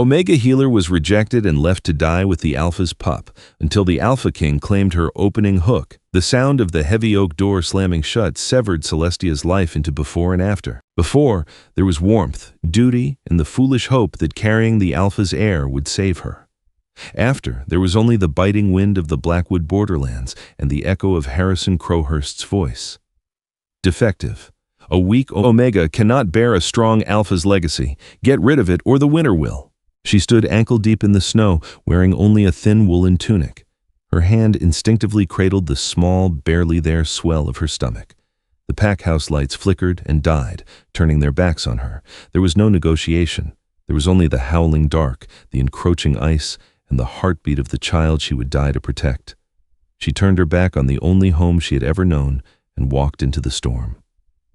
Omega Healer was rejected and left to die with the Alpha's pup, until the Alpha King claimed her opening hook. The sound of the heavy oak door slamming shut severed Celestia's life into before and after. Before, there was warmth, duty, and the foolish hope that carrying the Alpha's heir would save her. After, there was only the biting wind of the Blackwood Borderlands and the echo of Harrison Crowhurst's voice. Defective. A weak Omega cannot bear a strong Alpha's legacy. Get rid of it or the winner will. She stood ankle-deep in the snow, wearing only a thin woolen tunic. Her hand instinctively cradled the small, barely there swell of her stomach. The pack-house lights flickered and died, turning their backs on her. There was no negotiation. There was only the howling dark, the encroaching ice, and the heartbeat of the child she would die to protect. She turned her back on the only home she had ever known and walked into the storm.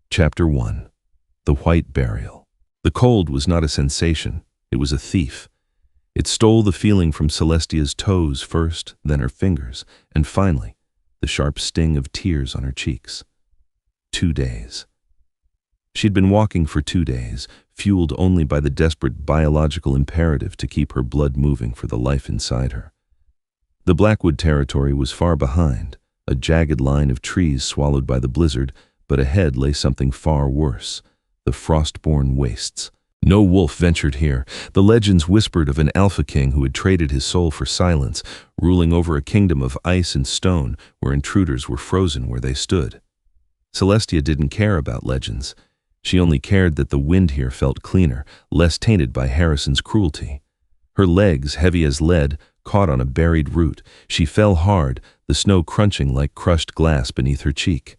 Chapter 1. The White Burial. The cold was not a sensation. It was a thief. It stole the feeling from Celestia's toes first, then her fingers, and finally, the sharp sting of tears on her cheeks. 2 days. She'd been walking for 2 days, fueled only by the desperate biological imperative to keep her blood moving for the life inside her. The Blackwood territory was far behind, a jagged line of trees swallowed by the blizzard, but ahead lay something far worse, the Frostborne Wastes. No wolf ventured here. The legends whispered of an Alpha King who had traded his soul for silence, ruling over a kingdom of ice and stone where intruders were frozen where they stood. Celestia didn't care about legends. She only cared that the wind here felt cleaner, less tainted by Harrison's cruelty. Her legs, heavy as lead, caught on a buried root. She fell hard, the snow crunching like crushed glass beneath her cheek.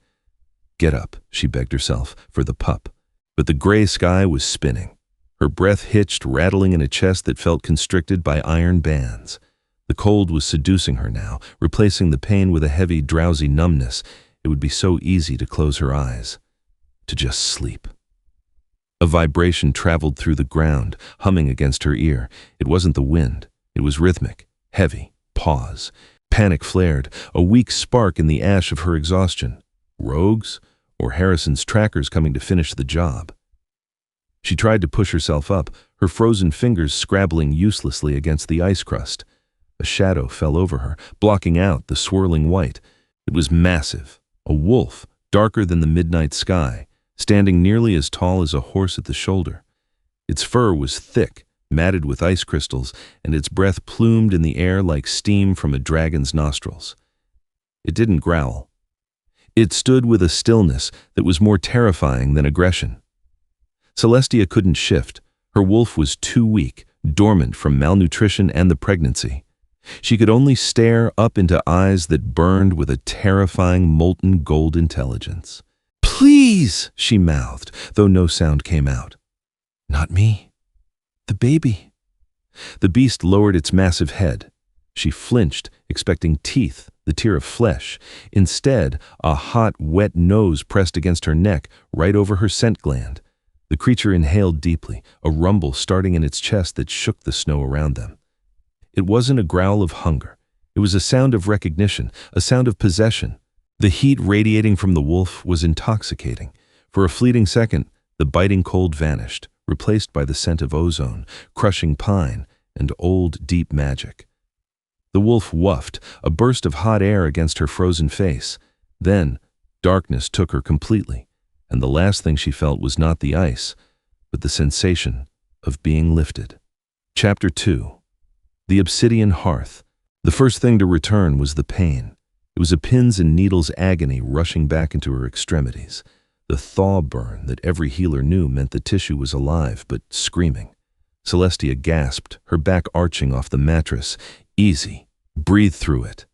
Get up, she begged herself, for the pup. But the gray sky was spinning. Her breath hitched, rattling in a chest that felt constricted by iron bands. The cold was seducing her now, replacing the pain with a heavy, drowsy numbness. It would be so easy to close her eyes, to just sleep. A vibration traveled through the ground, humming against her ear. It wasn't the wind. It was rhythmic, heavy. Pause. Panic flared, a weak spark in the ash of her exhaustion. Rogues? Or Harrison's trackers coming to finish the job? She tried to push herself up, her frozen fingers scrabbling uselessly against the ice crust. A shadow fell over her, blocking out the swirling white. It was massive, a wolf, darker than the midnight sky, standing nearly as tall as a horse at the shoulder. Its fur was thick, matted with ice crystals, and its breath plumed in the air like steam from a dragon's nostrils. It didn't growl. It stood with a stillness that was more terrifying than aggression. Celestia couldn't shift. Her wolf was too weak, dormant from malnutrition and the pregnancy. She could only stare up into eyes that burned with a terrifying molten gold intelligence. "Please," she mouthed, though no sound came out. "Not me. The baby." The beast lowered its massive head. She flinched, expecting teeth, the tear of flesh. Instead, a hot, wet nose pressed against her neck, right over her scent gland. The creature inhaled deeply, a rumble starting in its chest that shook the snow around them. It wasn't a growl of hunger. It was a sound of recognition, a sound of possession. The heat radiating from the wolf was intoxicating. For a fleeting second, the biting cold vanished, replaced by the scent of ozone, crushing pine, and old, deep magic. The wolf wuffed, a burst of hot air against her frozen face. Then, darkness took her completely, and the last thing she felt was not the ice, but the sensation of being lifted. Chapter 2. The Obsidian Hearth. The first thing to return was the pain. It was a pins and needles agony rushing back into her extremities. The thaw burn that every healer knew meant the tissue was alive, but screaming. Celestia gasped, her back arching off the mattress. "Easy. Breathe through it."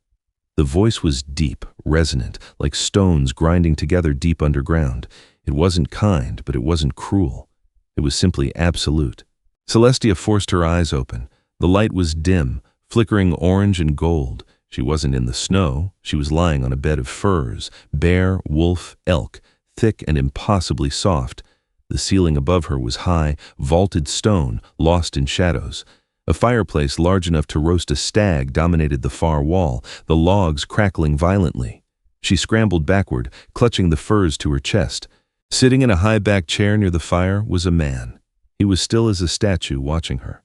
The voice was deep, resonant, like stones grinding together deep underground. It wasn't kind, but it wasn't cruel. It was simply absolute. Celestia forced her eyes open. The light was dim, flickering orange and gold. She wasn't in the snow. She was lying on a bed of furs, bear, wolf, elk, thick and impossibly soft. The ceiling above her was high, vaulted stone, lost in shadows. A fireplace large enough to roast a stag dominated the far wall, the logs crackling violently. She scrambled backward, clutching the furs to her chest. Sitting in a high-backed chair near the fire was a man. He was still as a statue, watching her.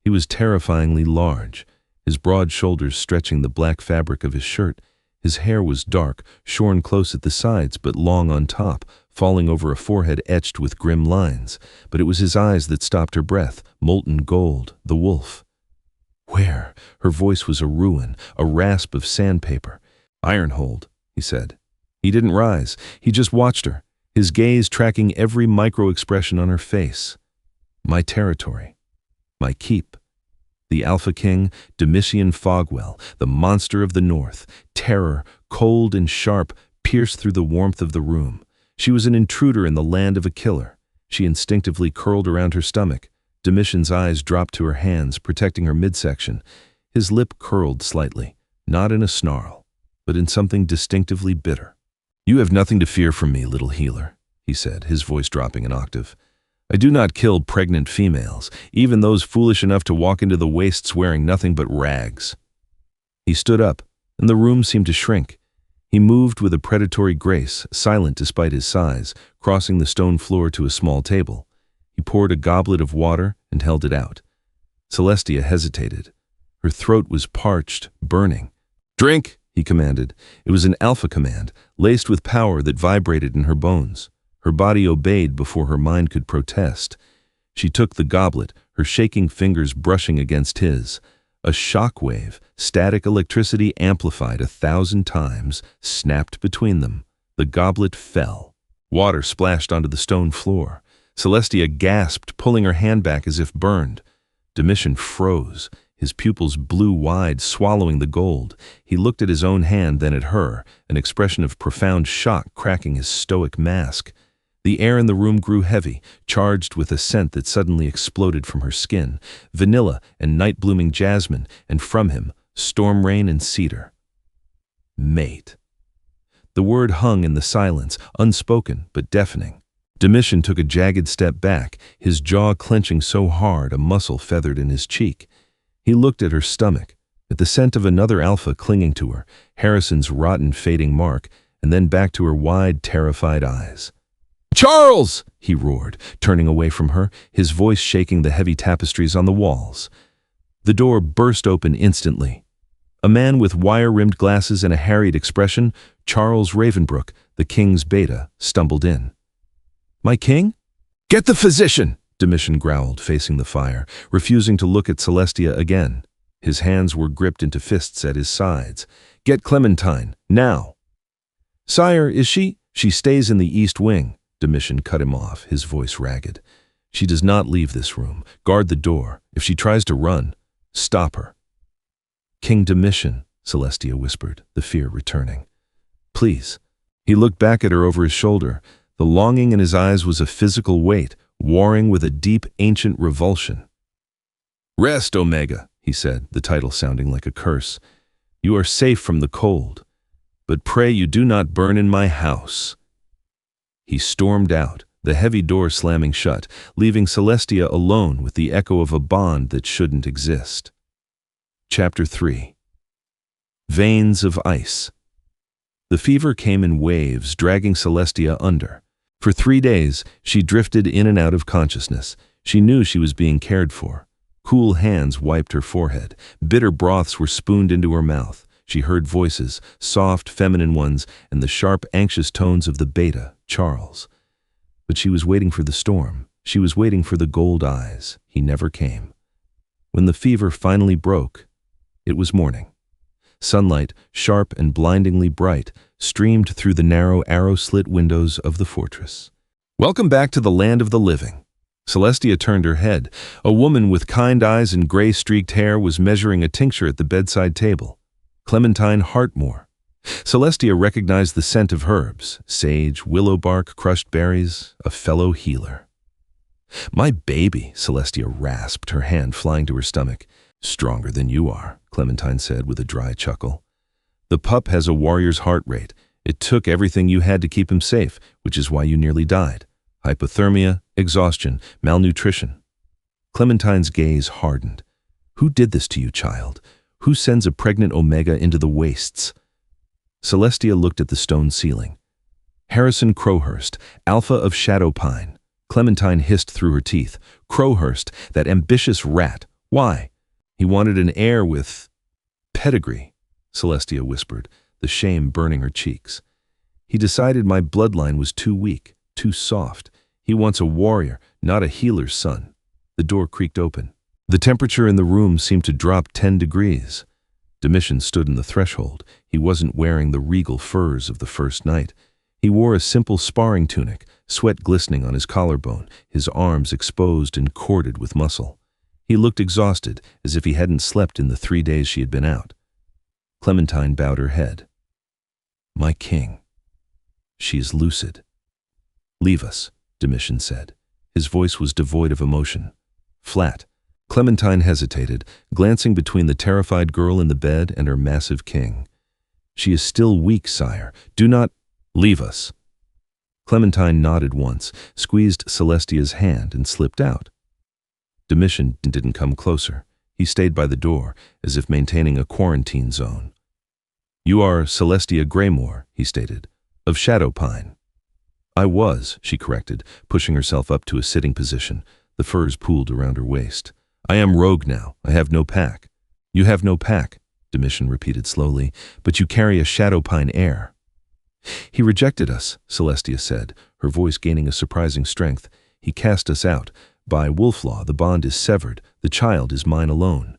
He He was terrifyingly large, his broad shoulders stretching the black fabric of his shirt. His hair was dark, shorn close at the sides but long on top, falling over a forehead etched with grim lines. But it was his eyes that stopped her breath, molten gold, the wolf. Where? Her voice was a ruin, a rasp of sandpaper. Ironhold, he said. He didn't rise, he just watched her, his gaze tracking every micro-expression on her face. My territory. My keep. The Alpha King, Domician Fogwell, the monster of the north, terror, cold and sharp, pierced through the warmth of the room. She was an intruder in the land of a killer. She instinctively curled around her stomach. Domitian's eyes dropped to her hands, protecting her midsection. His lip curled slightly, not in a snarl, but in something distinctively bitter. "You have nothing to fear from me, little healer," he said, his voice dropping an octave. "I do not kill pregnant females, even those foolish enough to walk into the wastes wearing nothing but rags." He stood up, and the room seemed to shrink. He moved with a predatory grace, silent despite his size, crossing the stone floor to a small table. He poured a goblet of water and held it out. Celestia hesitated. Her throat was parched, burning. "Drink," he commanded. It was an alpha command, laced with power that vibrated in her bones. Her body obeyed before her mind could protest. She took the goblet, her shaking fingers brushing against his. A shock wave, static electricity amplified 1,000 times, snapped between them. The goblet fell. Water splashed onto the stone floor. Celestia gasped, pulling her hand back as if burned. Domitian froze. His pupils blew wide, swallowing the gold. He looked at his own hand, then at her, an expression of profound shock cracking his stoic mask. The air in the room grew heavy, charged with a scent that suddenly exploded from her skin, vanilla and night-blooming jasmine, and from him, storm rain and cedar. Mate. The word hung in the silence, unspoken but deafening. Domitian took a jagged step back, his jaw clenching so hard a muscle feathered in his cheek. He looked at her stomach, at the scent of another alpha clinging to her, Harrison's rotten fading mark, and then back to her wide, terrified eyes. "Charles!" he roared, turning away from her, his voice shaking the heavy tapestries on the walls. The door burst open instantly. A man with wire-rimmed glasses and a harried expression, Charles Ravenbrook, the king's beta, stumbled in. "My king?" "Get the physician!" Domitian growled, facing the fire, refusing to look at Celestia again. His hands were gripped into fists at his sides. "Get Clementine, now!" "Sire, is she?" "She stays in the east wing." Domitian cut him off, his voice ragged. "She does not leave this room. Guard the door. If she tries to run, stop her." "King Domitian," Celestia whispered, the fear returning. "Please." He looked back at her over his shoulder. The longing in his eyes was a physical weight, warring with a deep, ancient revulsion. "Rest, Omega," he said, the title sounding like a curse. "You are safe from the cold, but pray you do not burn in my house." He stormed out, the heavy door slamming shut, leaving Celestia alone with the echo of a bond that shouldn't exist. Chapter 3. Veins of Ice. The fever came in waves, dragging Celestia under. For 3 days, she drifted in and out of consciousness. She knew she was being cared for. Cool hands wiped her forehead. Bitter broths were spooned into her mouth. She heard voices, soft, feminine ones, and the sharp, anxious tones of the beta, Charles. But she was waiting for the storm. She was waiting for the gold eyes. He never came. When the fever finally broke, it was morning. Sunlight, sharp and blindingly bright, streamed through the narrow arrow-slit windows of the fortress. "Welcome back to the land of the living." Celestia turned her head. A woman with kind eyes and gray-streaked hair was measuring a tincture at the bedside table. Clementine Hartmore. Celestia recognized the scent of herbs, sage, willow bark, crushed berries, a fellow healer. "My baby," Celestia rasped, her hand flying to her stomach. "Stronger than you are," Clementine said with a dry chuckle. "The pup has a warrior's heart rate. It took everything you had to keep him safe, which is why you nearly died. Hypothermia, exhaustion, malnutrition." Clementine's gaze hardened. "Who did this to you, child? Who sends a pregnant Omega into the wastes?" Celestia looked at the stone ceiling. "Harrison Crowhurst, Alpha of Shadowpine." Clementine hissed through her teeth. "Crowhurst, that ambitious rat. Why? He wanted an heir with pedigree, Celestia whispered, the shame burning her cheeks. He decided my bloodline was too weak, too soft. He wants a warrior, not a healer's son. The door creaked open. The temperature in the room seemed to drop 10 degrees. Domician stood in the threshold. He wasn't wearing the regal furs of the first night. He wore a simple sparring tunic, sweat glistening on his collarbone, his arms exposed and corded with muscle. He looked exhausted, as if he hadn't slept in the 3 days she had been out. Clementine bowed her head. My king. She is lucid. Leave us, Domician said. His voice was devoid of emotion. Flat. Clementine hesitated, glancing between the terrified girl in the bed and her massive king. She is still weak, sire. Do not leave us. Clementine nodded once, squeezed Celestia's hand, and slipped out. Domician didn't come closer. He stayed by the door, as if maintaining a quarantine zone. You are Celestia Greymoor, he stated, of Shadowpine. I was, she corrected, pushing herself up to a sitting position, the furs pooled around her waist. I am rogue now. I have no pack. You have no pack, Domician repeated slowly, but you carry a Shadowpine heir. He rejected us, Celestia said, her voice gaining a surprising strength. He cast us out. By wolf law, the bond is severed. The child is mine alone.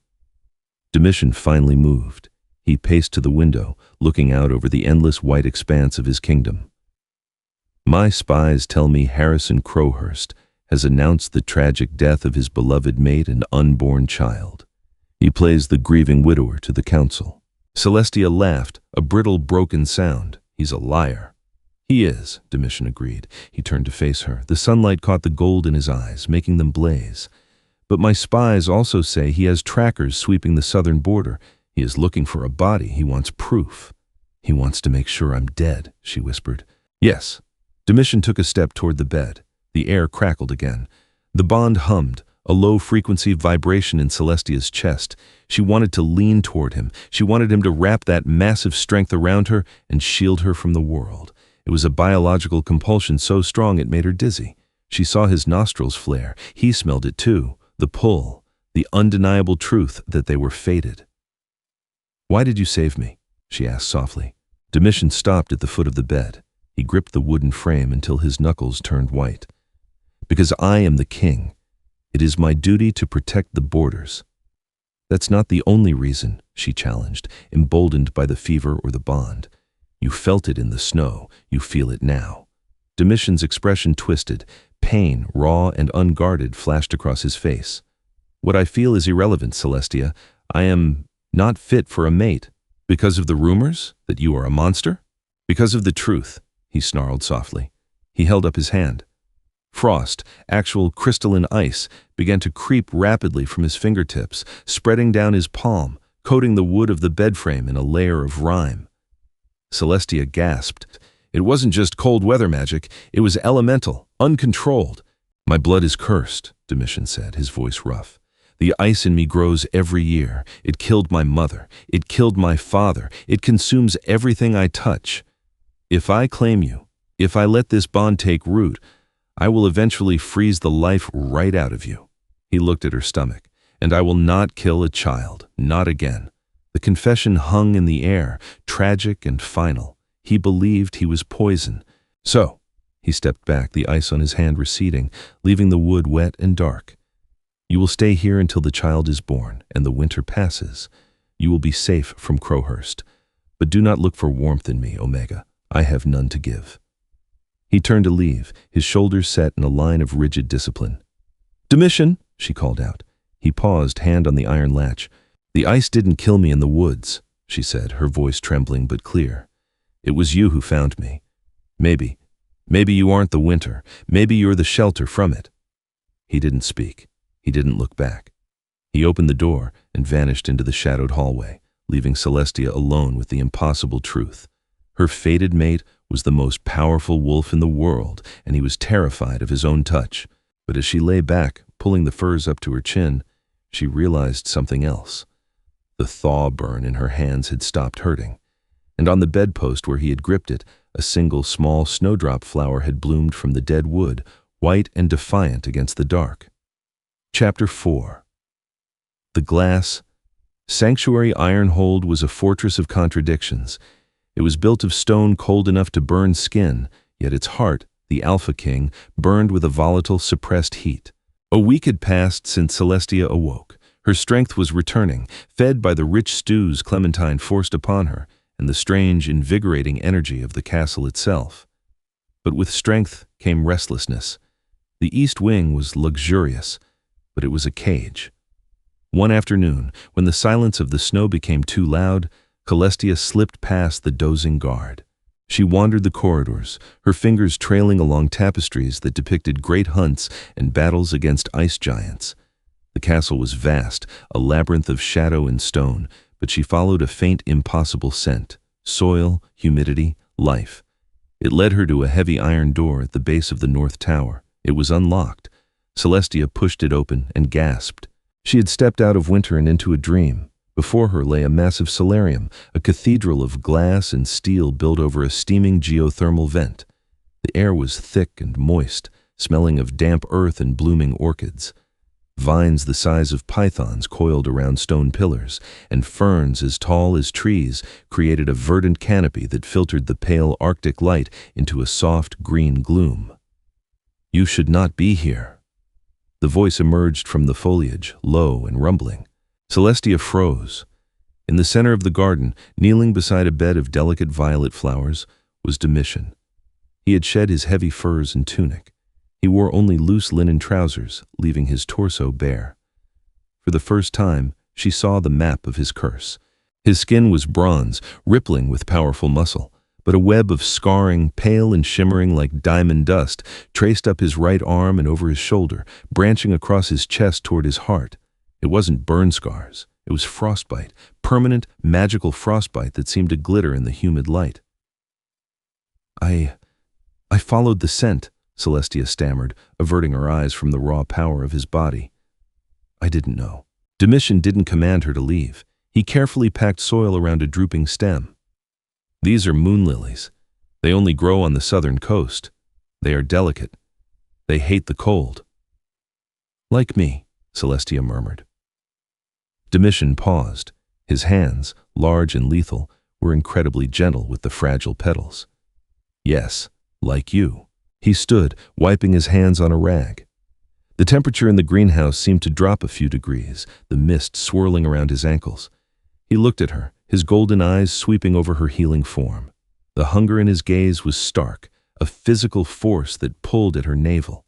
Domician finally moved. He paced to the window, looking out over the endless white expanse of his kingdom. My spies tell me Harrison Crowhurst has announced the tragic death of his beloved mate and unborn child. He plays the grieving widower to the council. Celestia laughed, a brittle, broken sound. He's a liar. He is, Domician agreed. He turned to face her. The sunlight caught the gold in his eyes, making them blaze. But my spies also say he has trackers sweeping the southern border. He is looking for a body. He wants proof. He wants to make sure I'm dead, she whispered. Yes. Domician took a step toward the bed. The air crackled again. The bond hummed, a low-frequency vibration in Celestia's chest. She wanted to lean toward him. She wanted him to wrap that massive strength around her and shield her from the world. It was a biological compulsion so strong it made her dizzy. She saw his nostrils flare. He smelled it too. The pull, the undeniable truth that they were fated. Why did you save me? She asked softly. Domician stopped at the foot of the bed. He gripped the wooden frame until his knuckles turned white. Because I am the king. It is my duty to protect the borders. That's not the only reason, she challenged, emboldened by the fever or the bond. You felt it in the snow. You feel it now. Domician's expression twisted. Pain, raw and unguarded, flashed across his face. What I feel is irrelevant, Celestia. I am not fit for a mate. Because of the rumors that you are a monster? Because of the truth, he snarled softly. He held up his hand. Frost, actual crystalline ice, began to creep rapidly from his fingertips, spreading down his palm, coating the wood of the bed frame in a layer of rime. Celestia gasped. It wasn't just cold weather magic, it was elemental, uncontrolled. My blood is cursed, Domician said, his voice rough. The ice in me grows every year. It killed my mother. It killed my father. It consumes everything I touch. If I claim you, if I let this bond take root, I will eventually freeze the life right out of you. He looked at her stomach. And I will not kill a child, not again. The confession hung in the air, tragic and final. He believed he was poison. So, he stepped back, the ice on his hand receding, leaving the wood wet and dark. You will stay here until the child is born and the winter passes. You will be safe from Crowhurst. But do not look for warmth in me, Omega. I have none to give. He turned to leave, his shoulders set in a line of rigid discipline. Domician, she called out. He paused, hand on the iron latch. The ice didn't kill me in the woods, she said, her voice trembling but clear. It was you who found me. Maybe you aren't the winter. Maybe you're the shelter from it. He didn't speak. He didn't look back. He opened the door and vanished into the shadowed hallway, leaving Celestia alone with the impossible truth. Her fated mate was the most powerful wolf in the world, and he was terrified of his own touch. But as she lay back, pulling the furs up to her chin, she realized something else. The thaw burn in her hands had stopped hurting, and on the bedpost where he had gripped it, a single small snowdrop flower had bloomed from the dead wood, white and defiant against the dark. Chapter 4. The glass, sanctuary ironhold was a fortress of contradictions. It was built of stone cold enough to burn skin, yet its heart, the Alpha King, burned with a volatile, suppressed heat. A week had passed since Celestia awoke. Her strength was returning, fed by the rich stews Clementine forced upon her and the strange, invigorating energy of the castle itself. But with strength came restlessness. The east wing was luxurious, but it was a cage. One afternoon, when the silence of the snow became too loud, Celestia slipped past the dozing guard. She wandered the corridors, her fingers trailing along tapestries that depicted great hunts and battles against ice giants. The castle was vast, a labyrinth of shadow and stone, but she followed a faint, impossible scent: soil, humidity, life. It led her to a heavy iron door at the base of the north tower. It was unlocked. Celestia pushed it open and gasped. She had stepped out of winter and into a dream. Before her lay a massive solarium, a cathedral of glass and steel built over a steaming geothermal vent. The air was thick and moist, smelling of damp earth and blooming orchids. Vines the size of pythons coiled around stone pillars, and ferns as tall as trees created a verdant canopy that filtered the pale Arctic light into a soft green gloom. "You should not be here." The voice emerged from the foliage, low and rumbling. Celestia froze. In the center of the garden, kneeling beside a bed of delicate violet flowers, was Domician. He had shed his heavy furs and tunic. He wore only loose linen trousers, leaving his torso bare. For the first time, she saw the map of his curse. His skin was bronze, rippling with powerful muscle, but a web of scarring, pale and shimmering like diamond dust, traced up his right arm and over his shoulder, branching across his chest toward his heart. It wasn't burn scars. It was frostbite, permanent, magical frostbite that seemed to glitter in the humid light. I followed the scent," Celestia stammered, averting her eyes from the raw power of his body. "I didn't know." Domician didn't command her to leave. He carefully packed soil around a drooping stem. "These are moon lilies. They only grow on the southern coast. They are delicate. They hate the cold." "Like me," Celestia murmured. Domician paused. His hands, large and lethal, were incredibly gentle with the fragile petals. "Yes, like you." He stood, wiping his hands on a rag. The temperature in the greenhouse seemed to drop a few degrees, the mist swirling around his ankles. He looked at her, his golden eyes sweeping over her healing form. The hunger in his gaze was stark, a physical force that pulled at her navel.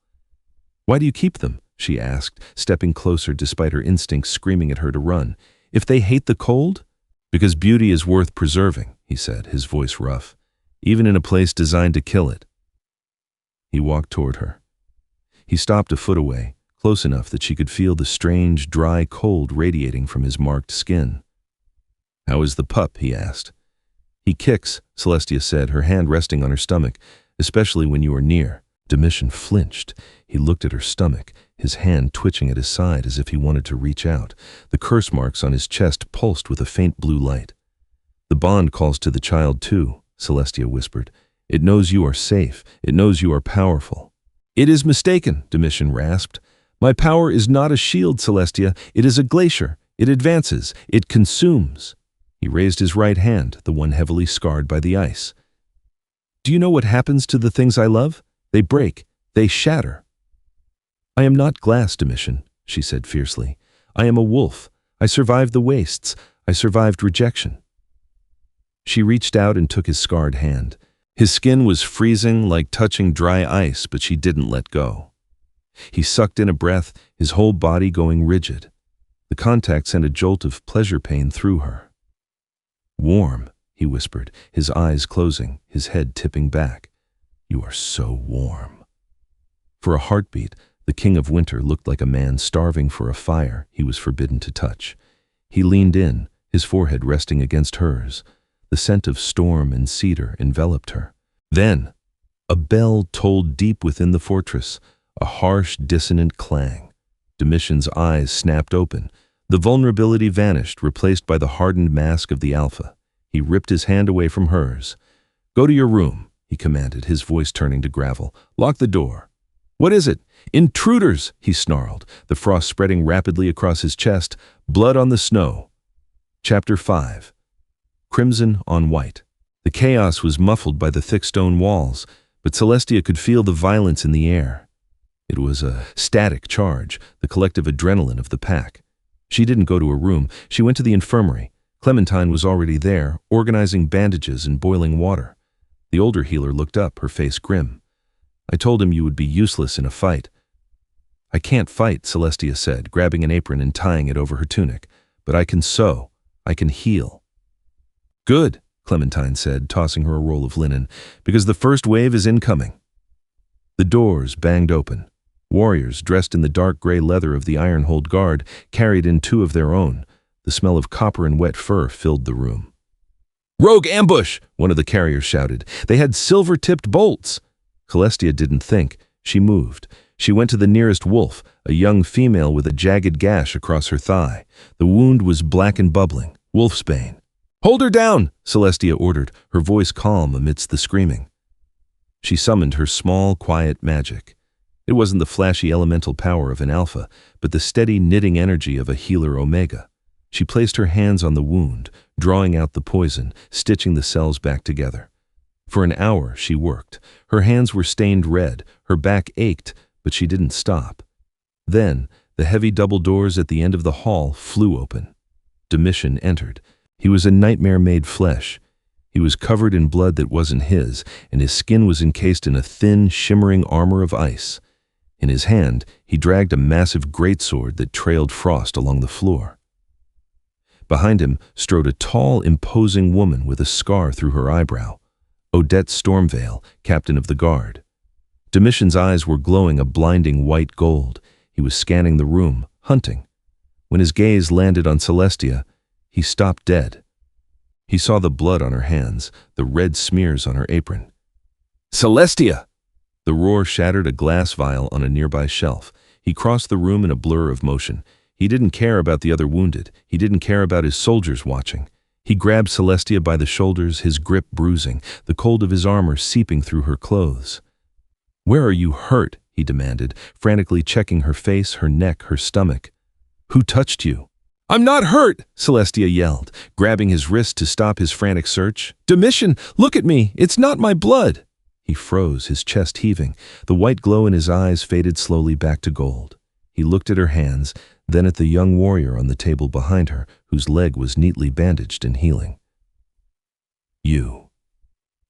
"Why do you keep them?" she asked, stepping closer despite her instincts screaming at her to run. "If they hate the cold?" "Because beauty is worth preserving," he said, his voice rough, "even in a place designed to kill it." He walked toward her. He stopped a foot away, close enough that she could feel the strange, dry cold radiating from his marked skin. "How is the pup?" he asked. "He kicks," Celestia said, her hand resting on her stomach, "especially when you are near." Domician flinched. He looked at her stomach, his hand twitching at his side as if he wanted to reach out. The curse marks on his chest pulsed with a faint blue light. "The bond calls to the child too," Celestia whispered. "It knows you are safe. It knows you are powerful." "It is mistaken," Domician rasped. "My power is not a shield, Celestia. It is a glacier. It advances. It consumes." He raised his right hand, the one heavily scarred by the ice. "Do you know what happens to the things I love? They break. They shatter." "I am not glass, Domician," she said fiercely. "I am a wolf. I survived the wastes. I survived rejection." She reached out and took his scarred hand. His skin was freezing, like touching dry ice, but she didn't let go. He sucked in a breath, his whole body going rigid. The contact sent a jolt of pleasure pain through her. "Warm," he whispered, his eyes closing, his head tipping back. "You are so warm." For a heartbeat, the King of Winter looked like a man starving for a fire he was forbidden to touch. He leaned in, his forehead resting against hers. The scent of storm and cedar enveloped her. Then, a bell tolled deep within the fortress, a harsh, dissonant clang. Domitian's eyes snapped open. The vulnerability vanished, replaced by the hardened mask of the Alpha. He ripped his hand away from hers. "Go to your room," he commanded, his voice turning to gravel. "Lock the door." What is it? Intruders, he snarled, the frost spreading rapidly across his chest. Blood on the snow. Chapter 5. Crimson on white. The chaos was muffled by the thick stone walls, but Celestia could feel the violence in the air. It was a static charge, the collective adrenaline of the pack. She didn't go to her room. She went to the infirmary. Clementine was already there, organizing bandages and boiling water. The older healer looked up, her face grim. I told him you would be useless in a fight. I can't fight, Celestia said, grabbing an apron and tying it over her tunic. But I can sew. I can heal. Good, Clementine said, tossing her a roll of linen, because the first wave is incoming. The doors banged open. Warriors, dressed in the dark gray leather of the Ironhold Guard, carried in two of their own. The smell of copper and wet fur filled the room. Rogue ambush! One of the carriers shouted. They had silver-tipped bolts. Celestia didn't think. She moved. She went to the nearest wolf, a young female with a jagged gash across her thigh. The wound was black and bubbling. Wolfsbane. Hold her down, Celestia ordered, her voice calm amidst the screaming. She summoned her small, quiet magic. It wasn't the flashy elemental power of an alpha, but the steady knitting energy of a healer omega. She placed her hands on the wound, drawing out the poison, stitching the cells back together. For an hour she worked. Her hands were stained red, her back ached, but she didn't stop. Then, the heavy double doors at the end of the hall flew open. Domician entered. He was a nightmare made flesh. He was covered in blood that wasn't his, and his skin was encased in a thin, shimmering armor of ice. In his hand, he dragged a massive greatsword that trailed frost along the floor. Behind him strode a tall, imposing woman with a scar through her eyebrow. Odette Stormvale, captain of the guard. Domitian's eyes were glowing a blinding white gold. He was scanning the room, hunting. When his gaze landed on Celestia, he stopped dead. He saw the blood on her hands, the red smears on her apron. Celestia! The roar shattered a glass vial on a nearby shelf. He crossed the room in a blur of motion. He didn't care about the other wounded. He didn't care about his soldiers watching. He grabbed Celestia by the shoulders, his grip bruising, the cold of his armor seeping through her clothes. Where are you hurt? He demanded, frantically checking her face, her neck, her stomach. Who touched you? I'm not hurt, Celestia yelled, grabbing his wrist to stop his frantic search. Domician, look at me. It's not my blood. He froze, his chest heaving. The white glow in his eyes faded slowly back to gold. He looked at her hands, then at the young warrior on the table behind her, whose leg was neatly bandaged and healing.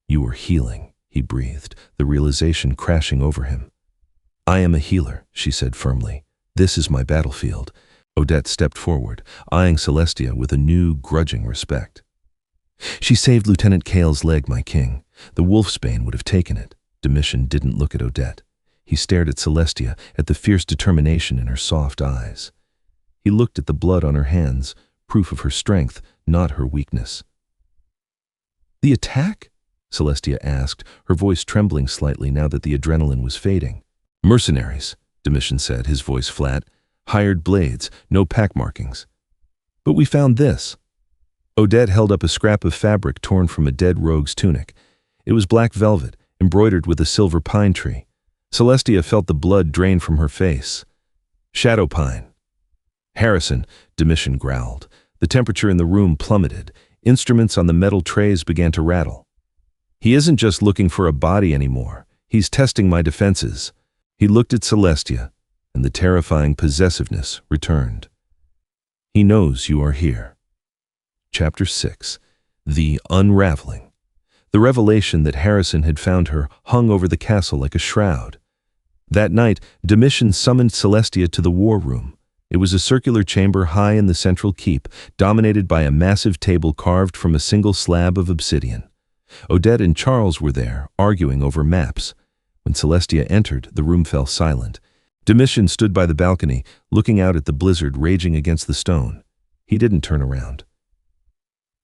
You were healing, he breathed, the realization crashing over him. I am a healer, she said firmly. This is my battlefield. Odette stepped forward, eyeing Celestia with a new, grudging respect. She saved Lieutenant Kale's leg, my king. The wolfsbane would have taken it. Domician didn't look at Odette. He stared at Celestia, at the fierce determination in her soft eyes. He looked at the blood on her hands, proof of her strength, not her weakness. The attack? Celestia asked, her voice trembling slightly now that the adrenaline was fading. Mercenaries, Domician said, his voice flat. Hired blades, no pack markings. But we found this. Odette held up a scrap of fabric torn from a dead rogue's tunic. It was black velvet, embroidered with a silver pine tree. Celestia felt the blood drain from her face. Shadow pine. Harrison, Domician growled. The temperature in the room plummeted. Instruments on the metal trays began to rattle. He isn't just looking for a body anymore. He's testing my defenses. He looked at Celestia, and the terrifying possessiveness returned. He knows you are here. Chapter 6. The Unraveling. The revelation that Harrison had found her hung over the castle like a shroud. That night, Domician summoned Celestia to the war room. It was a circular chamber high in the central keep, dominated by a massive table carved from a single slab of obsidian. Odette and Charles were there, arguing over maps. When Celestia entered, the room fell silent. Domician stood by the balcony, looking out at the blizzard raging against the stone. He didn't turn around.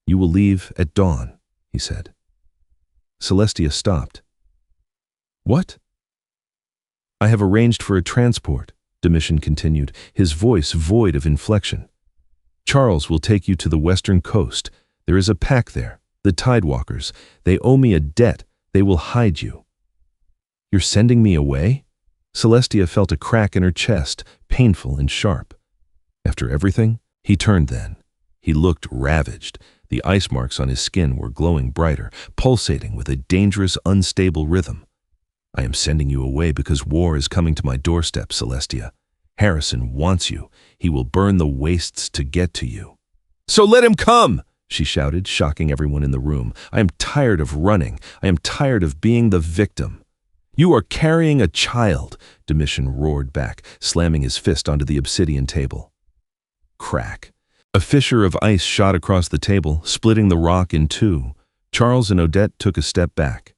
You will leave at dawn, he said. Celestia stopped. What? I have arranged for a transport, Domician continued, his voice void of inflection. Charles will take you to the western coast. There is a pack there, the Tidewalkers. They owe me a debt. They will hide you. You're sending me away? Celestia felt a crack in her chest, painful and sharp. After everything? He turned then. He looked ravaged. The ice marks on his skin were glowing brighter, pulsating with a dangerous, unstable rhythm. I am sending you away because war is coming to my doorstep, Celestia. Harrison wants you. He will burn the wastes to get to you. So let him come, she shouted, shocking everyone in the room. I am tired of running. I am tired of being the victim. You are carrying a child, Domician roared back, slamming his fist onto the obsidian table. Crack. A fissure of ice shot across the table, splitting the rock in two. Charles and Odette took a step back.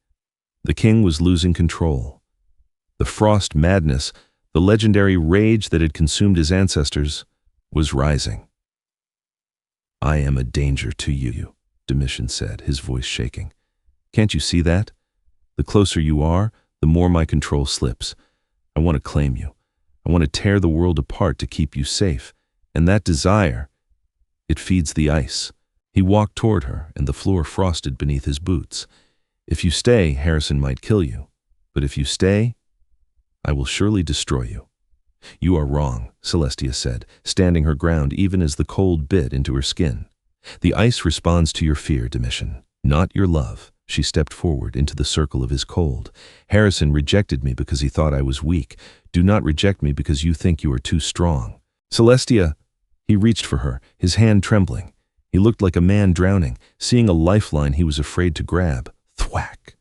The king was losing control. The frost madness, the legendary rage that had consumed his ancestors, was rising. I am a danger to you, Domician said, his voice shaking. Can't you see that? The closer you are, the more my control slips. I want to claim you. I want to tear the world apart to keep you safe. And that desire, it feeds the ice. He walked toward her, and the floor frosted beneath his boots. If you stay, Harrison might kill you. But if you stay, I will surely destroy you. You are wrong, Celestia said, standing her ground even as the cold bit into her skin. The ice responds to your fear, Domician, not your love. She stepped forward into the circle of his cold. Harrison rejected me because he thought I was weak. Do not reject me because you think you are too strong. Celestia, he reached for her, his hand trembling. He looked like a man drowning, seeing a lifeline he was afraid to grab. Thwack!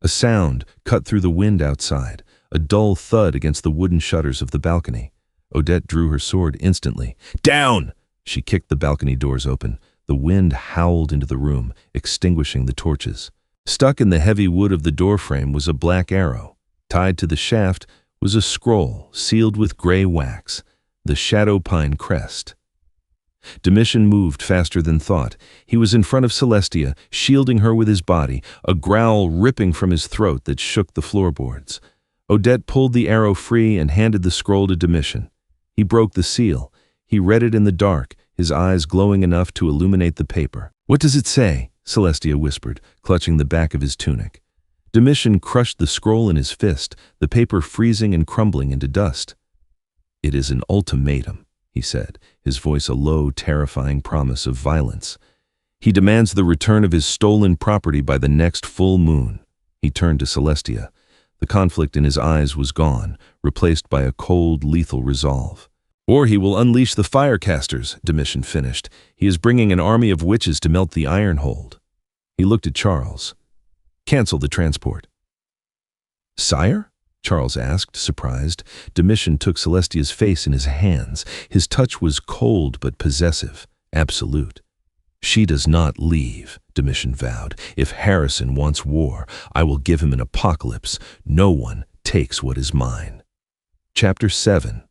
A sound cut through the wind outside, a dull thud against the wooden shutters of the balcony. Odette drew her sword instantly. Down! She kicked the balcony doors open. The wind howled into the room, extinguishing the torches. Stuck in the heavy wood of the doorframe was a black arrow. Tied to the shaft was a scroll sealed with gray wax, the shadow pine crest. Domician moved faster than thought. He was in front of Celestia, shielding her with his body, a growl ripping from his throat that shook the floorboards. Odette pulled the arrow free and handed the scroll to Domician. He broke the seal. He read it in the dark, his eyes glowing enough to illuminate the paper. What does it say? Celestia whispered, clutching the back of his tunic. Domician crushed the scroll in his fist, the paper freezing and crumbling into dust. It is an ultimatum, he said, his voice a low, terrifying promise of violence. He demands the return of his stolen property by the next full moon. He turned to Celestia. The conflict in his eyes was gone, replaced by a cold, lethal resolve. Or he will unleash the firecasters, Domician finished. He is bringing an army of witches to melt the iron hold. He looked at Charles. Cancel the transport. Sire? Charles asked, surprised. Domician took Celestia's face in his hands. His touch was cold but possessive, absolute. She does not leave, Domician vowed. If Harrison wants war, I will give him an apocalypse. No one takes what is mine. Chapter 7.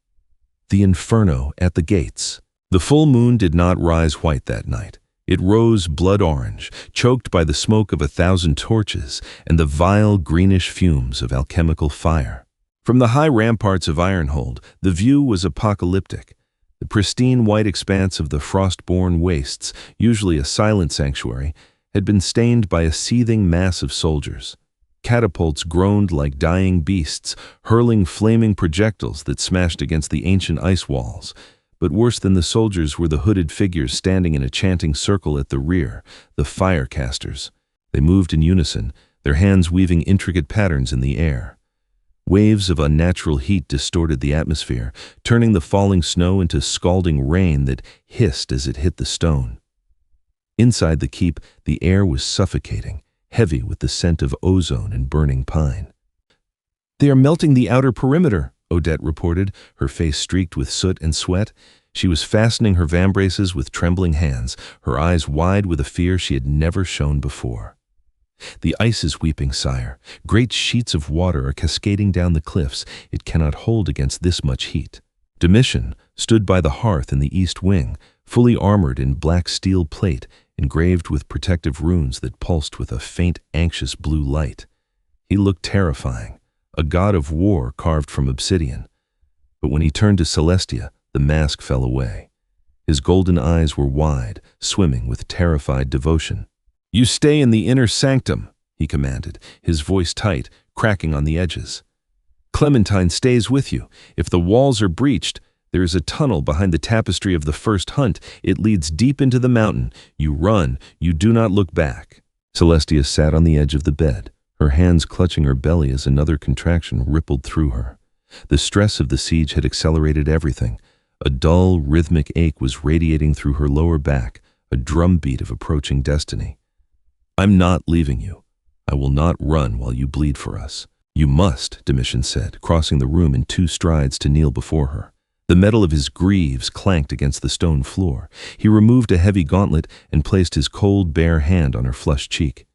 The Inferno at the Gates. The full moon did not rise white that night. It rose blood orange, choked by the smoke of 1,000 torches and the vile greenish fumes of alchemical fire. From the high ramparts of Ironhold, the view was apocalyptic. The pristine white expanse of the Frostborne Wastes, usually a silent sanctuary, had been stained by a seething mass of soldiers. Catapults groaned like dying beasts, hurling flaming projectiles that smashed against the ancient ice walls. But worse than the soldiers were the hooded figures standing in a chanting circle at the rear, the firecasters. They moved in unison, their hands weaving intricate patterns in the air. Waves of unnatural heat distorted the atmosphere, turning the falling snow into scalding rain that hissed as it hit the stone. Inside the keep, the air was suffocating, heavy with the scent of ozone and burning pine. They are melting the outer perimeter, Odette reported, her face streaked with soot and sweat. She was fastening her vambraces with trembling hands, her eyes wide with a fear she had never shown before. The ice is weeping, sire. Great sheets of water are cascading down the cliffs. It cannot hold against this much heat. Domician stood by the hearth in the east wing, fully armored in black steel plate, engraved with protective runes that pulsed with a faint, anxious blue light. He looked terrifying, a god of war carved from obsidian. But when he turned to Celestia, the mask fell away. His golden eyes were wide, swimming with terrified devotion. "You stay in the inner sanctum," he commanded, his voice tight, cracking on the edges. Clementine stays with you. If the walls are breached, there is a tunnel behind the tapestry of the first hunt. It leads deep into the mountain. You run. You do not look back. Celestia sat on the edge of the bed, her hands clutching her belly as another contraction rippled through her. The stress of the siege had accelerated everything. A dull, rhythmic ache was radiating through her lower back, a drumbeat of approaching destiny. I'm not leaving you. I will not run while you bleed for us. You must, Domician said, crossing the room in 2 strides to kneel before her. The metal of his greaves clanked against the stone floor. He removed a heavy gauntlet and placed his cold, bare hand on her flushed cheek.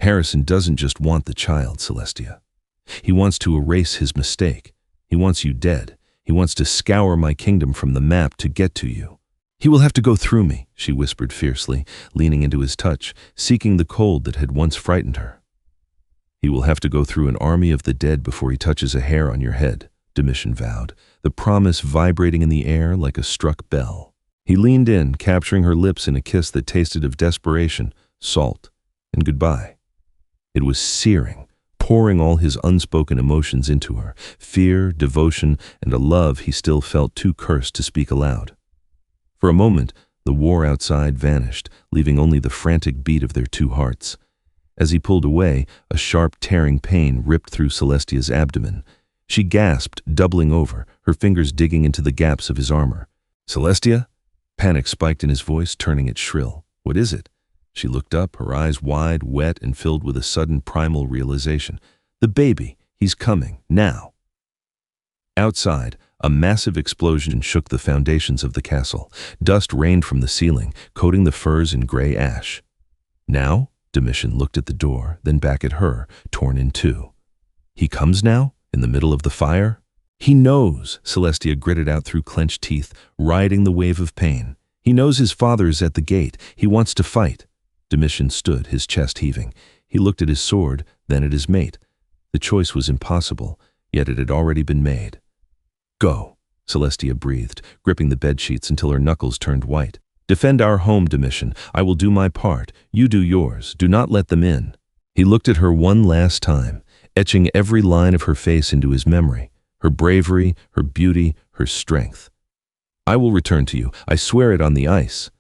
Harrison doesn't just want the child, Celestia. He wants to erase his mistake. He wants you dead. He wants to scour my kingdom from the map to get to you. He will have to go through me, she whispered fiercely, leaning into his touch, seeking the cold that had once frightened her. He will have to go through an army of the dead before he touches a hair on your head, Domician vowed, the promise vibrating in the air like a struck bell. He leaned in, capturing her lips in a kiss that tasted of desperation, salt, and goodbye. It was searing, pouring all his unspoken emotions into her, fear, devotion, and a love he still felt too cursed to speak aloud. For a moment, the war outside vanished, leaving only the frantic beat of their 2 hearts. As he pulled away, a sharp, tearing pain ripped through Celestia's abdomen. She gasped, doubling over, her fingers digging into the gaps of his armor. Celestia? Panic spiked in his voice, turning it shrill. What is it? She looked up, her eyes wide, wet, and filled with a sudden primal realization. The baby. He's coming. Now. Outside, a massive explosion shook the foundations of the castle. Dust rained from the ceiling, coating the firs in gray ash. Now? Domician looked at the door, then back at her, torn in 2. He comes now? In the middle of the fire? He knows, Celestia gritted out through clenched teeth, riding the wave of pain. He knows his father is at the gate. He wants to fight. Domician stood, his chest heaving. He looked at his sword, then at his mate. The choice was impossible, yet it had already been made. Go, Celestia breathed, gripping the bedsheets until her knuckles turned white. Defend our home, Domician. I will do my part. You do yours. Do not let them in. He looked at her one last time, etching every line of her face into his memory, her bravery, her beauty, her strength. I will return to you. I swear it on the ice.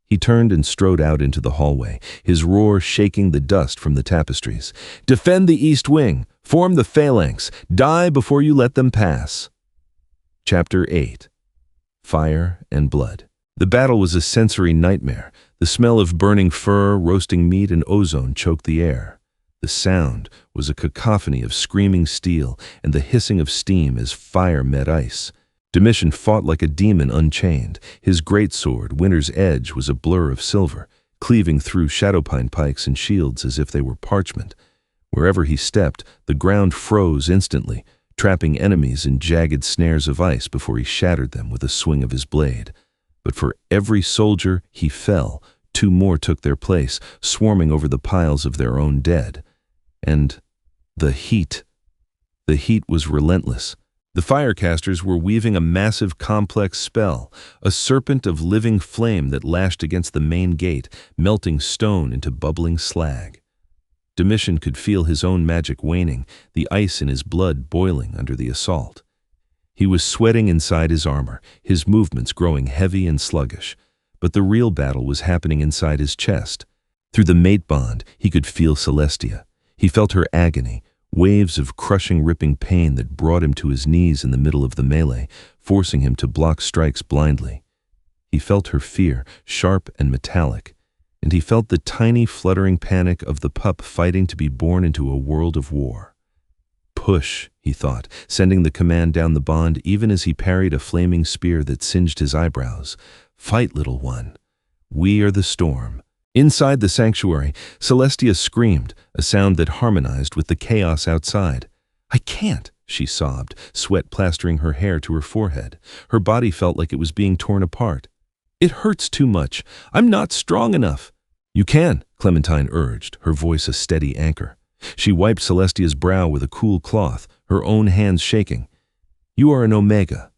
He turned and strode out into the hallway, his roar shaking the dust from the tapestries. Defend the east wing. Form the phalanx. Die before you let them pass. Chapter 8. Fire and Blood. The battle was a sensory nightmare. The smell of burning fur, roasting meat, and ozone choked the air. The sound was a cacophony of screaming steel and the hissing of steam as fire met ice. Domician fought like a demon unchained. His greatsword, Winter's Edge, was a blur of silver, cleaving through shadowpine pikes and shields as if they were parchment. Wherever he stepped, the ground froze instantly, trapping enemies in jagged snares of ice before he shattered them with a swing of his blade. But for every soldier he fell, 2 more took their place, swarming over the piles of their own dead. And the heat. The heat was relentless. The firecasters were weaving a massive, complex spell, a serpent of living flame that lashed against the main gate, melting stone into bubbling slag. Domician could feel his own magic waning, the ice in his blood boiling under the assault. He was sweating inside his armor, his movements growing heavy and sluggish. But the real battle was happening inside his chest. Through the mate bond, he could feel Celestia. He felt her agony, waves of crushing, ripping pain that brought him to his knees in the middle of the melee, forcing him to block strikes blindly. He felt her fear, sharp and metallic, and he felt the tiny, fluttering panic of the pup fighting to be born into a world of war. Push, he thought, sending the command down the bond even as he parried a flaming spear that singed his eyebrows. Fight, little one. We are the storm. Inside the sanctuary, Celestia screamed, a sound that harmonized with the chaos outside. I can't, she sobbed, sweat plastering her hair to her forehead. Her body felt like it was being torn apart. It hurts too much. I'm not strong enough. You can, Clementine urged, her voice a steady anchor. She wiped Celestia's brow with a cool cloth, her own hands shaking. You are an Omega.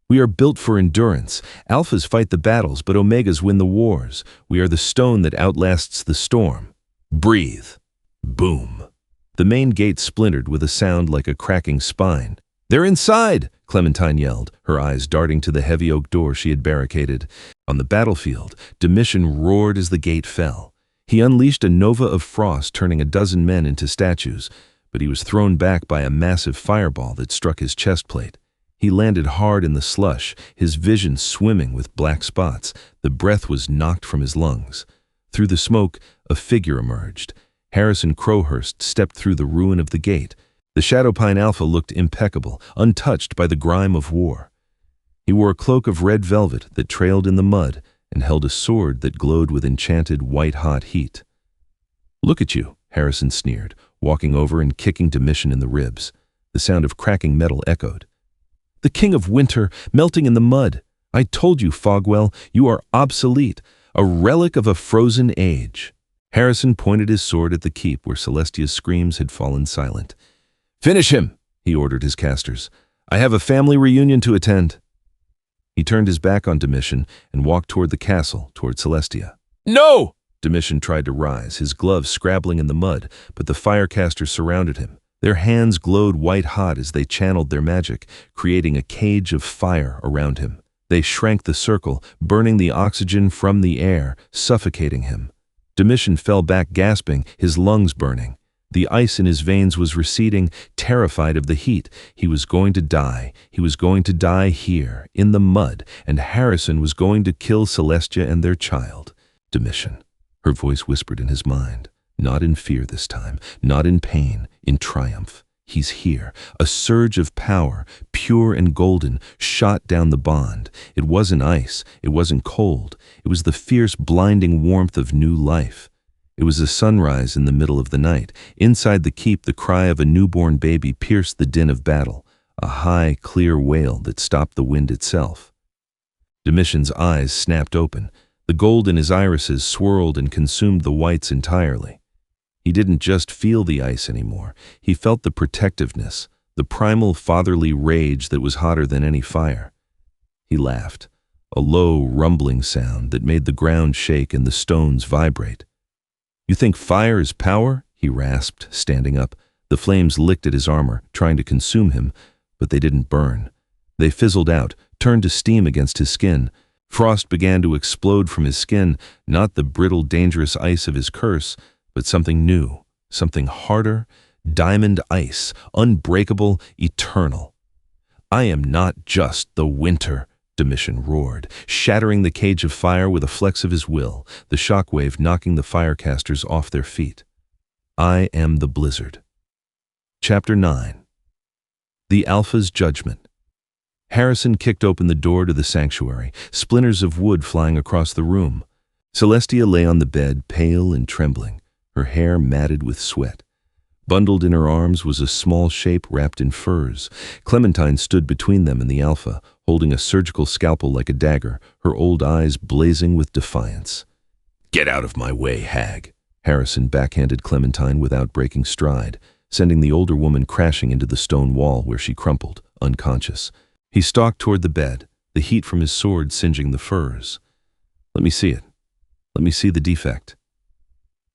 We are built for endurance. Alphas fight the battles, but Omegas win the wars. We are the stone that outlasts the storm. Breathe. Boom. The main gate splintered with a sound like a cracking spine. "They're inside!" Clementine yelled, her eyes darting to the heavy oak door she had barricaded. On the battlefield, Domician roared as the gate fell. He unleashed a nova of frost, turning a dozen men into statues, but he was thrown back by a massive fireball that struck his chest plate. He landed hard in the slush, his vision swimming with black spots. The breath was knocked from his lungs. Through the smoke, a figure emerged. Harrison Crowhurst stepped through the ruin of the gate. The Shadowpine Alpha looked impeccable, untouched by the grime of war. He wore a cloak of red velvet that trailed in the mud and held a sword that glowed with enchanted white-hot heat. "Look at you," Harrison sneered, walking over and kicking Domician in the ribs. The sound of cracking metal echoed. "The King of Winter, melting in the mud. I told you, Fogwell, you are obsolete, a relic of a frozen age." Harrison pointed his sword at the keep where Celestia's screams had fallen silent. "Finish him," he ordered his casters. "I have a family reunion to attend." He turned his back on Domician and walked toward the castle, toward Celestia. "No!" Domician tried to rise, his gloves scrabbling in the mud, but the firecasters surrounded him. Their hands glowed white-hot as they channeled their magic, creating a cage of fire around him. They shrank the circle, burning the oxygen from the air, suffocating him. Domician fell back gasping, his lungs burning. The ice in his veins was receding, terrified of the heat. He was going to die. He was going to die here, in the mud, and Harrison was going to kill Celestia and their child. "Domician," her voice whispered in his mind, not in fear this time, not in pain, in triumph. "He's here." A surge of power, pure and golden, shot down the bond. It wasn't ice. It wasn't cold. It was the fierce, blinding warmth of new life. It was a sunrise in the middle of the night. Inside the keep, the cry of a newborn baby pierced the din of battle, a high, clear wail that stopped the wind itself. Domitian's eyes snapped open. The gold in his irises swirled and consumed the whites entirely. He didn't just feel the ice anymore. He felt the protectiveness, the primal fatherly rage that was hotter than any fire. He laughed, a low, rumbling sound that made the ground shake and the stones vibrate. "You think fire is power?" he rasped, standing up. The flames licked at his armor, trying to consume him, but they didn't burn. They fizzled out, turned to steam against his skin. Frost began to explode from his skin, not the brittle, dangerous ice of his curse, but something new, something harder, diamond ice, unbreakable, eternal. "I am not just the winter," Domician roared, shattering the cage of fire with a flex of his will, the shockwave knocking the firecasters off their feet. "I am the blizzard." Chapter 9. The Alpha's Judgment. Harrison kicked open the door to the sanctuary, splinters of wood flying across the room. Celestia lay on the bed, pale and trembling, her hair matted with sweat. Bundled in her arms was a small shape wrapped in furs. Clementine stood between them and the Alpha, holding a surgical scalpel like a dagger, her old eyes blazing with defiance. "Get out of my way, hag!" Harrison backhanded Clementine without breaking stride, sending the older woman crashing into the stone wall where she crumpled, unconscious. He stalked toward the bed, the heat from his sword singeing the furs. "Let me see it. Let me see the defect."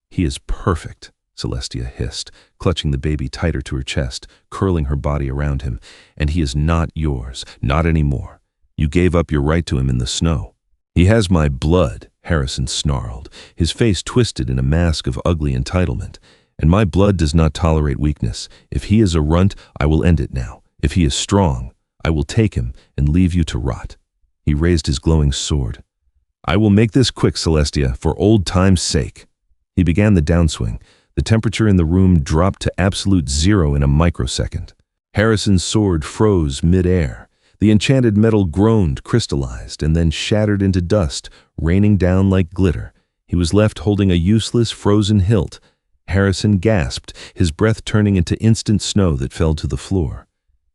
"He is perfect," Celestia hissed, clutching the baby tighter to her chest, curling her body around him. "And he is not yours, not anymore. You gave up your right to him in the snow." "He has my blood," Harrison snarled, his face twisted in a mask of ugly entitlement. "And my blood does not tolerate weakness. If he is a runt, I will end it now. If he is strong, I will take him and leave you to rot." He raised his glowing sword. "I will make this quick, Celestia, for old time's sake." He began the downswing. The temperature in the room dropped to absolute zero in a microsecond. Harrison's sword froze mid-air. The enchanted metal groaned, crystallized, and then shattered into dust, raining down like glitter. He was left holding a useless, frozen hilt. Harrison gasped, his breath turning into instant snow that fell to the floor.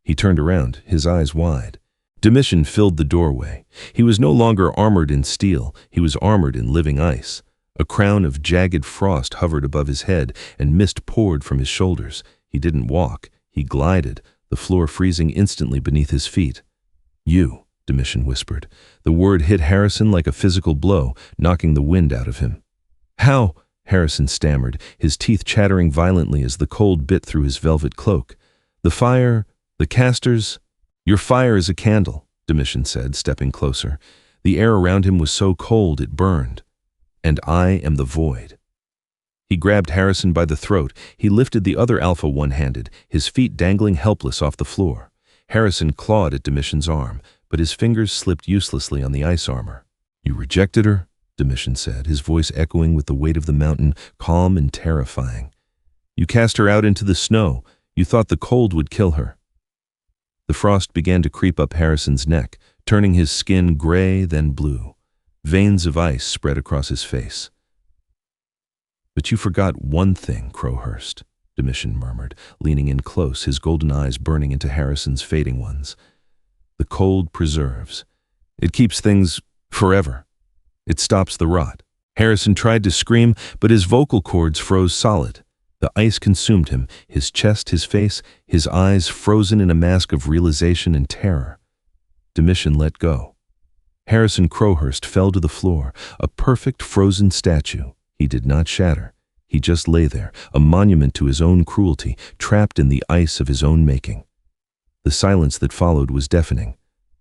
He turned around, his eyes wide. Domician filled the doorway. He was no longer armored in steel, he was armored in living ice. A crown of jagged frost hovered above his head, and mist poured from his shoulders. He didn't walk, he glided, the floor freezing instantly beneath his feet. "You," Domician whispered. The word hit Harrison like a physical blow, knocking the wind out of him. "How?" Harrison stammered, his teeth chattering violently as the cold bit through his velvet cloak. The fire, the casters. Your fire is a candle, Domician said, stepping closer. The air around him was so cold it burned. And I am the void. He grabbed Harrison by the throat. He lifted the other alpha one-handed, his feet dangling helpless off the floor. Harrison clawed at Domician's arm, but his fingers slipped uselessly on the ice armor. You rejected her? Domician said, his voice echoing with the weight of the mountain, calm and terrifying. You cast her out into the snow. You thought the cold would kill her. The frost began to creep up Harrison's neck, turning his skin gray, then blue. Veins of ice spread across his face. But you forgot one thing, Crowhurst, Domician murmured, leaning in close, his golden eyes burning into Harrison's fading ones. The cold preserves. It keeps things forever. It stops the rot. Harrison tried to scream, but his vocal cords froze solid. The ice consumed him, his chest, his face, his eyes frozen in a mask of realization and terror. Domician let go. Harrison Crowhurst fell to the floor, a perfect frozen statue. He did not shatter. He just lay there, a monument to his own cruelty, trapped in the ice of his own making. The silence that followed was deafening.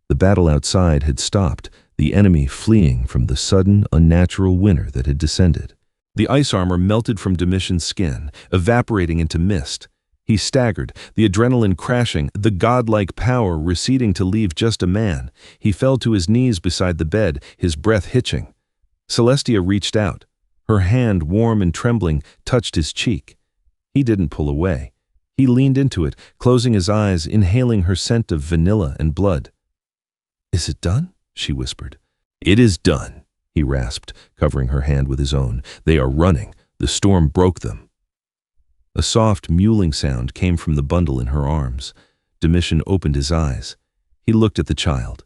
The battle outside had stopped, the enemy fleeing from the sudden, unnatural winter that had descended. The ice armor melted from Domician's skin, evaporating into mist. He staggered, the adrenaline crashing, the godlike power receding to leave just a man. He fell to his knees beside the bed, his breath hitching. Celestia reached out. Her hand, warm and trembling, touched his cheek. He didn't pull away. He leaned into it, closing his eyes, inhaling her scent of vanilla and blood. "Is it done?" she whispered. "It is done," he rasped, covering her hand with his own. "They are running. The storm broke them." A soft, mewling sound came from the bundle in her arms. Domician opened his eyes. He looked at the child.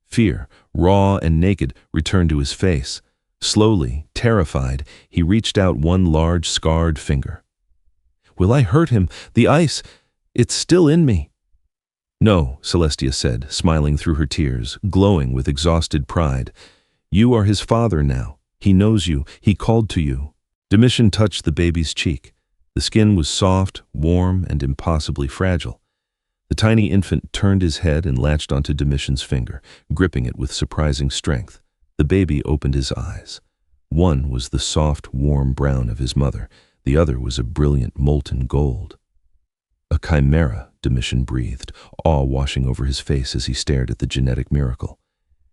Fear, raw and naked, returned to his face. Slowly, terrified, he reached out one large, scarred finger. "Will I hurt him? The ice, it's still in me." "No," Celestia said, smiling through her tears, glowing with exhausted pride. "You are his father now. He knows you. He called to you." Domician touched the baby's cheek. The skin was soft, warm, and impossibly fragile. The tiny infant turned his head and latched onto Domician's finger, gripping it with surprising strength. The baby opened his eyes. One was the soft, warm brown of his mother. The other was a brilliant, molten gold. "A chimera," Domician breathed, awe washing over his face as he stared at the genetic miracle.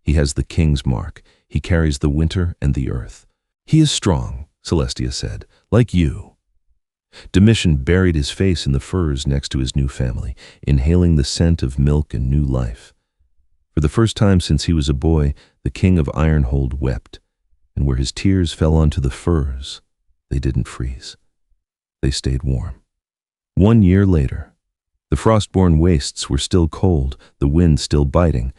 "He has the king's mark. He carries the winter and the earth." "He is strong," Celestia said, "like you." Domician buried his face in the furs next to his new family, inhaling the scent of milk and new life. For the first time since he was a boy, the king of Ironhold wept, and where his tears fell onto the furs, they didn't freeze. They stayed warm. 1 year later, the Frostborne Wastes were still cold, the wind still biting,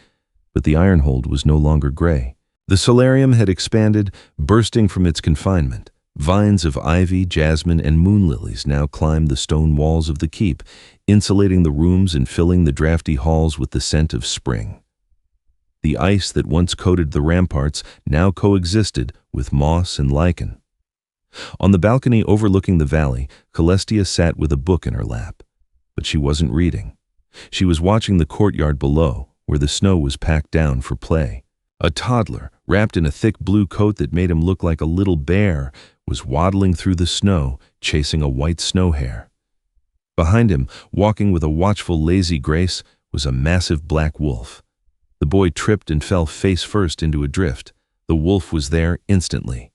but the Ironhold was no longer gray. The solarium had expanded, bursting from its confinement. Vines of ivy, jasmine, and moon lilies now climbed the stone walls of the keep, insulating the rooms and filling the drafty halls with the scent of spring. The ice that once coated the ramparts now coexisted with moss and lichen. On the balcony overlooking the valley, Celestia sat with a book in her lap. But she wasn't reading. She was watching the courtyard below, where the snow was packed down for play. A toddler, wrapped in a thick blue coat that made him look like a little bear, was waddling through the snow, chasing a white snow hare. Behind him, walking with a watchful, lazy grace, was a massive black wolf. The boy tripped and fell face first into a drift. The wolf was there instantly.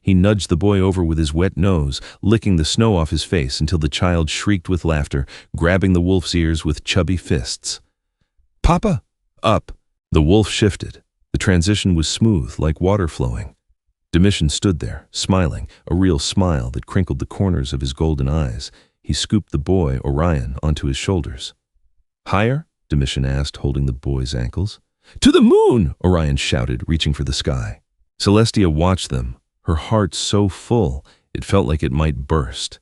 He nudged the boy over with his wet nose, licking the snow off his face until the child shrieked with laughter, grabbing the wolf's ears with chubby fists. "Papa!" "Up!" The wolf shifted. The transition was smooth, like water flowing. Domician stood there, smiling, a real smile that crinkled the corners of his golden eyes. He scooped the boy, Orion, onto his shoulders. "Higher?" Domician asked, holding the boy's ankles. "To the moon!" Orion shouted, reaching for the sky. Celestia watched them, her heart so full it felt like it might burst.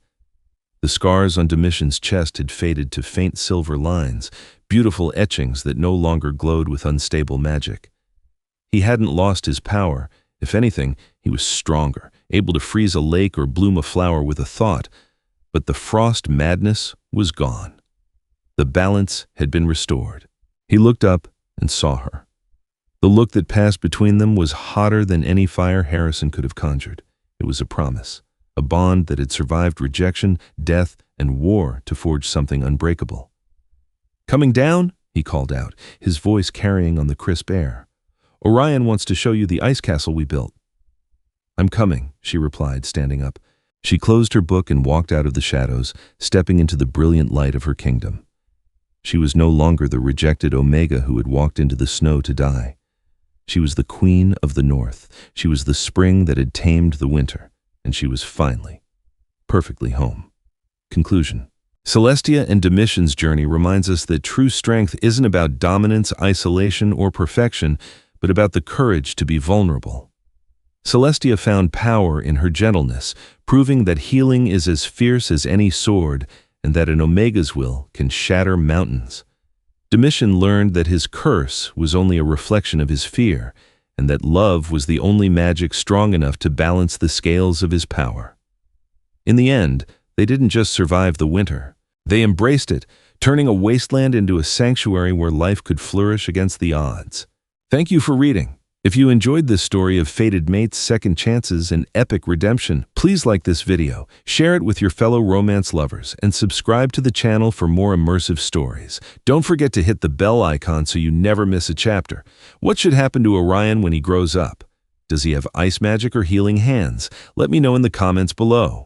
The scars on Domician's chest had faded to faint silver lines, beautiful etchings that no longer glowed with unstable magic. He hadn't lost his power. If anything, he was stronger, able to freeze a lake or bloom a flower with a thought, but the frost madness was gone. The balance had been restored. He looked up and saw her. The look that passed between them was hotter than any fire Harrison could have conjured. It was a promise, a bond that had survived rejection, death, and war to forge something unbreakable. "Coming down?" he called out, his voice carrying on the crisp air. "Orion wants to show you the ice castle we built." "I'm coming," she replied, standing up. She closed her book and walked out of the shadows, stepping into the brilliant light of her kingdom. She was no longer the rejected Omega who had walked into the snow to die. She was the queen of the north. She was the spring that had tamed the winter, and she was finally, perfectly home. Conclusion. Celestia and Domician's journey reminds us that true strength isn't about dominance, isolation, or perfection, but about the courage to be vulnerable. Celestia found power in her gentleness, proving that healing is as fierce as any sword, and that an Omega's will can shatter mountains. Domician learned that his curse was only a reflection of his fear, and that love was the only magic strong enough to balance the scales of his power. In the end, they didn't just survive the winter. They embraced it, turning a wasteland into a sanctuary where life could flourish against the odds. Thank you for reading. If you enjoyed this story of fated mates, second chances, and epic redemption, please like this video, share it with your fellow romance lovers, and subscribe to the channel for more immersive stories. Don't forget to hit the bell icon so you never miss a chapter. What should happen to Orion when he grows up? Does he have ice magic or healing hands? Let me know in the comments below.